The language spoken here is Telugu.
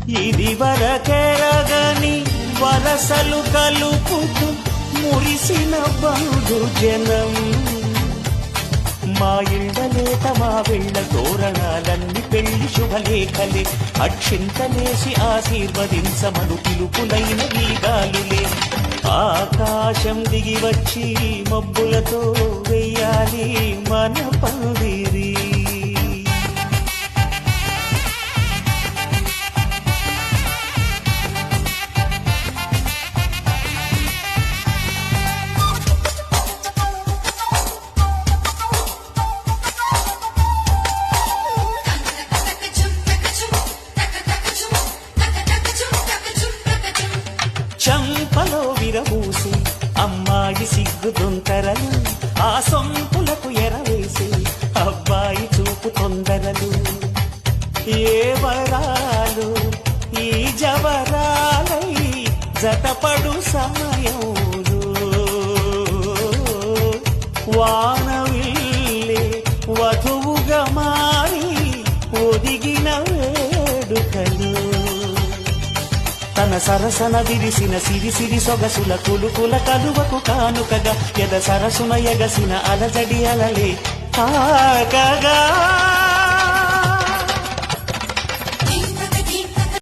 ఇది వరకెరగని వరసలు కలుపుతూ మురిసిన బంధు జనం. మా ఇళ్ళలేత మా వెళ్ళ తోరణాలన్నీ పెళ్లి శుభలేఖలే. అక్షింతలేసి ఆశీర్వదించమను పిలుపులైన ఈ గాలులే. ఆకాశం దిగి వచ్చి మబ్బులతో వెయ్యాలి మన పందిరి. చంపలో విరబూసి అమ్మాయి సిగ్గు దొంతరలు. ఆ సొంపులకు ఎరవేసి అబ్బాయి చూపు తొందరలు. ఏ వరాలు ఈ జవరాలై జతపడు సమయంలో వానవిల్లే వధువుగా మారి ఒదిగిన వేడుకలు. తన సరసన విరిసిన సిరిసిరి సొగసుల కులుకుల కలువకు కానుకగా ఎద సరసున ఎగసిన అలజడి అలలే తాకగా.